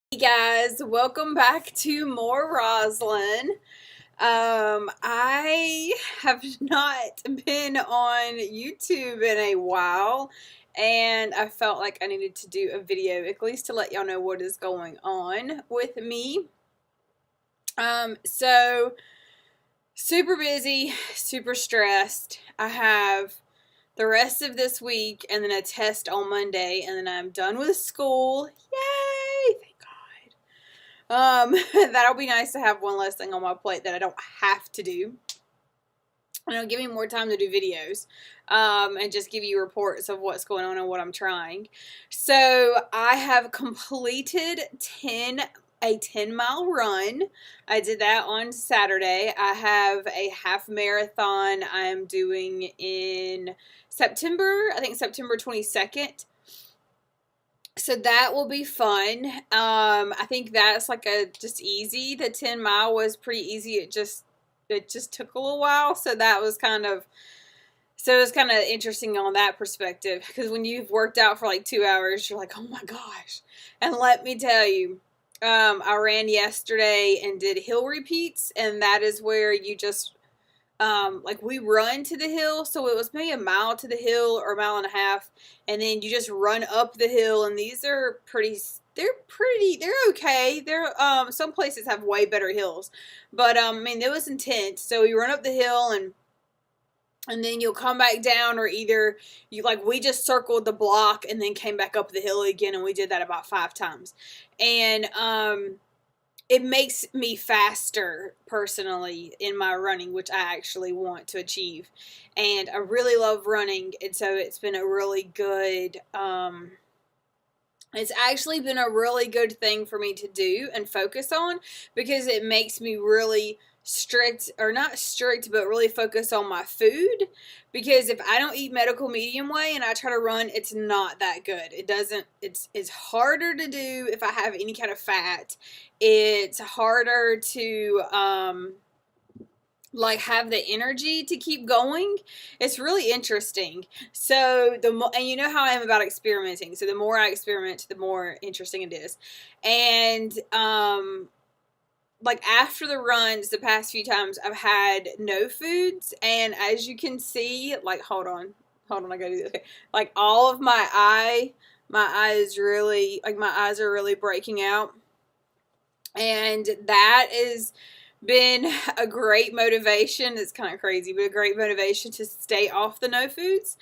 Hey guys, welcome back to moreRoslyn. I have not been on YouTube in a while, and I felt like I needed to do a video at least to let y'all know what is going on with me. So super busy, super stressed. I have the rest of this week and then a test on Monday, and then I'm done with school. Yay! Thank God. That'll be nice to have one less thing on my plate that I don't have to do. And it'll give me more time to do videos, and just give you reports of what's going on and what I'm trying. So I have completed a 10-mile run. I did that on Saturday. I have a half marathon I'm doing in September, I think September 22nd. So that will be fun. I think that's like just easy. The 10-mile was pretty easy. It just took a little while. So that was it was kind of interesting on that perspective, because when you've worked out for like 2 hours, you're like, oh my gosh. And let me tell you, I ran yesterday and did hill repeats, and that is where you just like we run to the hill, so it was maybe a mile to the hill or a mile and a half, and then you just run up the hill, and these are they're okay. They're some places have way better hills, but I mean, it was intense. So you run up the hill, and then you'll come back down, or either we just circled the block and then came back up the hill again, and we did that about 5 times. And it makes me faster personally in my running, which I actually want to achieve. And I really love running, and so it's been a really good it's actually been a really good thing for me to do and focus on, because it makes me really strict, or not strict, but really focus on my food. Because if I don't eat medical medium way and I try to run, it's not that good. It's harder to do if I have any kind of fat. It's harder to have the energy to keep going. It's really interesting. So and you know how I am about experimenting. So the more I experiment, the more interesting it is. And after the runs, the past few times, I've had no foods, and as you can see, hold on, I gotta do this. Okay. All of my eyes really, my eyes are really breaking out, and that is been a great motivation. It's kind of crazy, but a great motivation to stay off the no foods.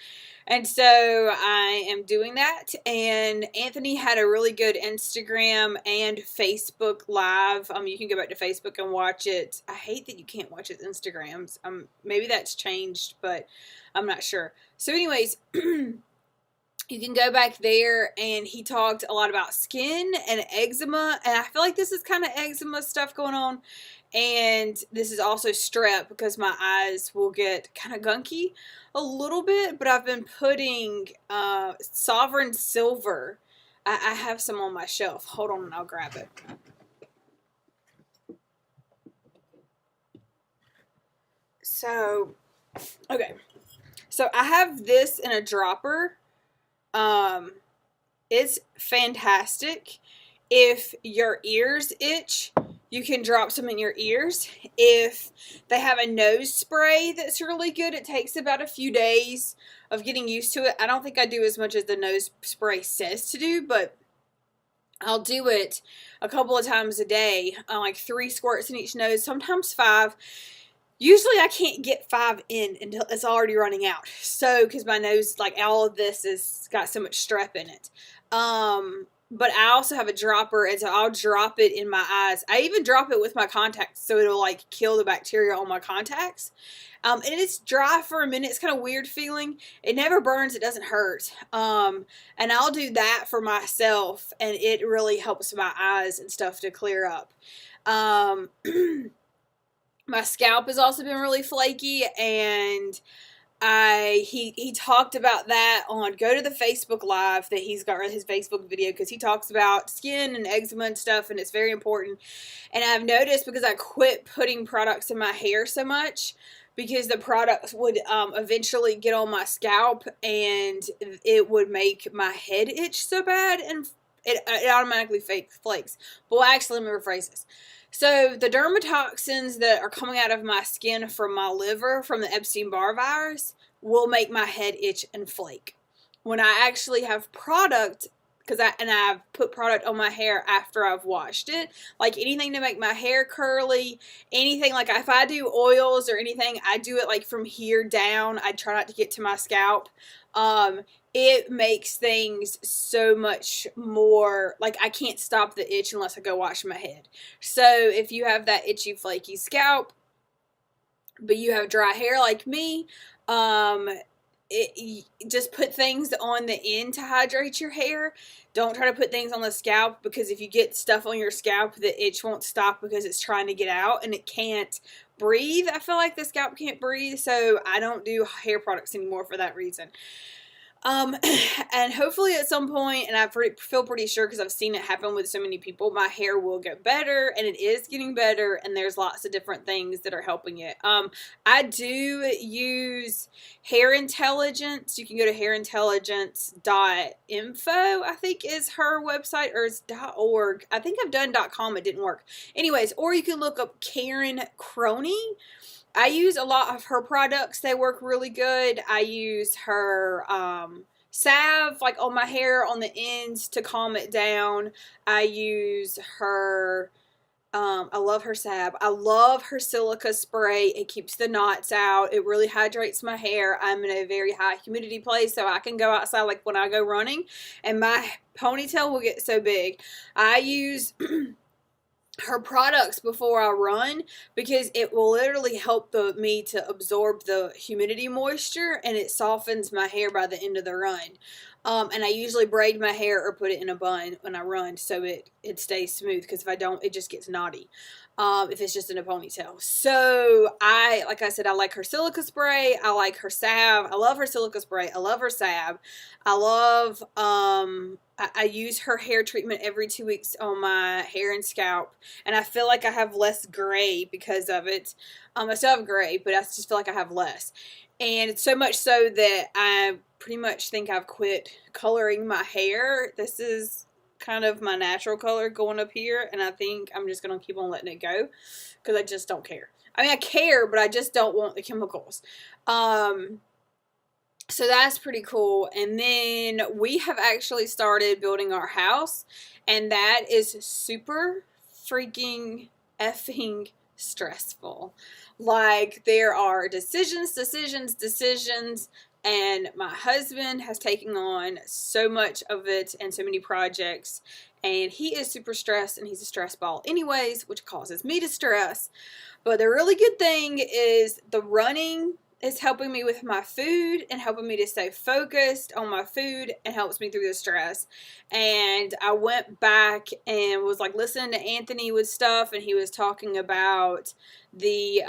And so I am doing that. And Anthony had a really good Instagram and Facebook Live. You can go back to Facebook and watch it. I hate that you can't watch his Instagrams. Maybe that's changed, but I'm not sure. So anyways, you can go back there, and he talked a lot about skin and eczema. And I feel like this is kind of eczema stuff going on. And this is also strep, because my eyes will get kind of gunky a little bit. But I've been putting Sovereign Silver. I have some on my shelf. Hold on and I'll grab it. So, okay. So I have this in a dropper. It's fantastic. If your ears itch, you can drop some in your ears. If they have a nose spray that's really good, it takes about a few days of getting used to it. I don't think I do as much as the nose spray says to do, but I'll do it a couple of times a day, like 3 squirts in each nose, sometimes 5. Usually I can't get 5 in until it's already running out. So, because my nose, all of this has got so much strep in it. But I also have a dropper, and so I'll drop it in my eyes. I even drop it with my contacts, so it'll kill the bacteria on my contacts. And it's dry for a minute. It's kind of weird feeling. It never burns. It doesn't hurt. And I'll do that for myself, and it really helps my eyes and stuff to clear up. My scalp has also been really flaky, and he talked about that on, go to the Facebook Live that he's got, his Facebook video, because he talks about skin and eczema and stuff, and it's very important. And I've noticed, because I quit putting products in my hair so much, because the products would eventually get on my scalp, and it would make my head itch so bad, and it automatically flakes. Well, actually, let me rephrase this. So the dermatoxins that are coming out of my skin from my liver, from the Epstein-Barr virus, will make my head itch and flake. When I actually have product, I've put product on my hair after I've washed it, like anything to make my hair curly, anything, like if I do oils or anything, I do it like from here down. I try not to get to my scalp. It makes things so much more, like I can't stop the itch unless I go wash my head. So if you have that itchy, flaky scalp, but you have dry hair like me, just put things on the end to hydrate your hair. Don't try to put things on the scalp, because if you get stuff on your scalp, the itch won't stop because it's trying to get out and it can't breathe. I feel like the scalp can't breathe, so I don't do hair products anymore for that reason. And hopefully at some point, and I feel pretty sure because I've seen it happen with so many people, my hair will get better, and it is getting better, and there's lots of different things that are helping it. I do use Hair Intelligence. You can go to hairintelligence.info, I think is her website, or it's .org. I think I've done .com, it didn't work. Anyways, or you can look up Karen Croney. I use a lot of her products. They work really good. I use her salve, like on my hair on the ends to calm it down. I use her, I love her salve. I love her silica spray. It keeps the knots out. It really hydrates my hair. I'm in a very high humidity place, so I can go outside like when I go running, and my ponytail will get so big. I use her products before I run, because it will literally help me to absorb the humidity moisture, and it softens my hair by the end of the run. And I usually braid my hair or put it in a bun when I run, so it stays smooth, because if I don't, it just gets knotty. If it's just in a ponytail. So like I said, I like her silica spray. I like her salve. I love her silica spray. I love her salve. I love, I use her hair treatment every 2 weeks on my hair and scalp, and I feel like I have less gray because of it. I still have gray, but I just feel like I have less. And it's so much so that I pretty much think I've quit coloring my hair. This is kind of my natural color going up here, and I think I'm just going to keep on letting it go, because I just don't care. I mean, I care, but I just don't want the chemicals. So that's pretty cool. And then we have actually started building our house, and that is super freaking effing stressful. Like, there are decisions, and my husband has taken on so much of it and so many projects, and he is super stressed, and he's a stress ball anyways, which causes me to stress. But the really good thing is the running is helping me with my food and helping me to stay focused on my food, and helps me through the stress. And I went back and was like listening to Anthony with stuff, and he was talking about the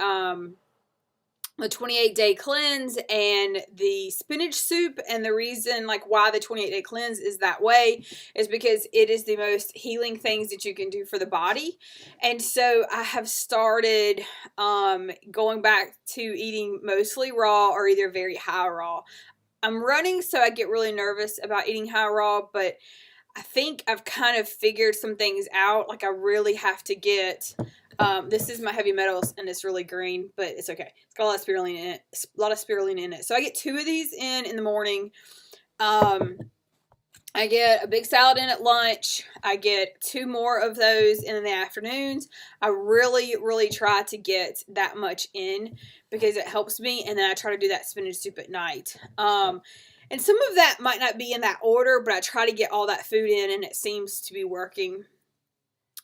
28-day cleanse and the spinach soup, and the reason like why the 28-day cleanse is that way is because it is the most healing things that you can do for the body. And so I have started going back to eating mostly raw, or either very high raw. I'm running, so I get really nervous about eating high raw, but I think I've kind of figured some things out. Like, I really have to get, this is my heavy metals, and it's really green, but it's okay. It's got a lot of spirulina in it. So I get 2 of these in the morning. I get a big salad in at lunch. I get 2 more of those in the afternoons. I really, really try to get that much in, because it helps me. And then I try to do that spinach soup at night. And some of that might not be in that order, but I try to get all that food in, and it seems to be working.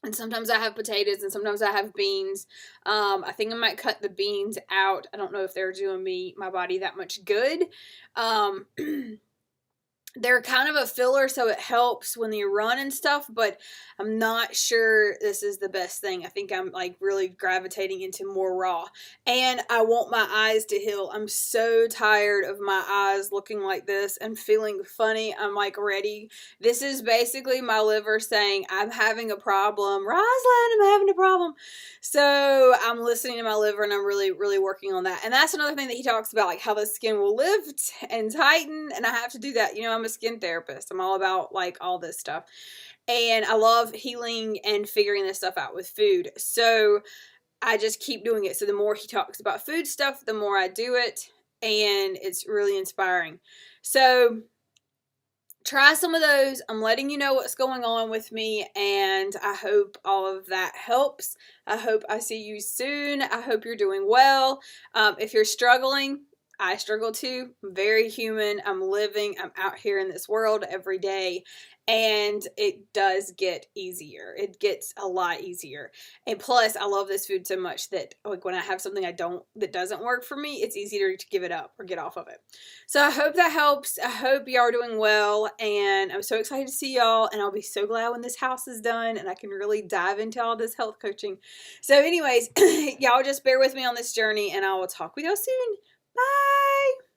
And sometimes I have potatoes, and sometimes I have beans. I think I might cut the beans out. I don't know if they're doing my body that much good. They're kind of a filler, so it helps when you run and stuff, but I'm not sure this is the best thing. I think I'm like really gravitating into more raw, and I want my eyes to heal. I'm so tired of my eyes looking like this and feeling funny. I'm like ready. This is basically my liver saying, I'm having a problem. Roslyn, I'm having a problem. So I'm listening to my liver, and I'm really, really working on that. And that's another thing that he talks about, like how the skin will lift and tighten, and I have to do that. You know, I'm a skin therapist. I'm all about like all this stuff. And I love healing and figuring this stuff out with food. So I just keep doing it. So the more he talks about food stuff, the more I do it. And it's really inspiring. So try some of those. I'm letting you know what's going on with me, and I hope all of that helps. I hope I see you soon. I hope you're doing well. If you're struggling, I struggle too. I'm very human. I'm living. I'm out here in this world every day, and it does get easier. It gets a lot easier. And plus, I love this food so much that like when I have something that doesn't work for me, it's easier to give it up or get off of it. So I hope that helps. I hope y'all are doing well, and I'm so excited to see y'all, and I'll be so glad when this house is done and I can really dive into all this health coaching. So anyways, y'all just bear with me on this journey, and I will talk with y'all soon. Bye!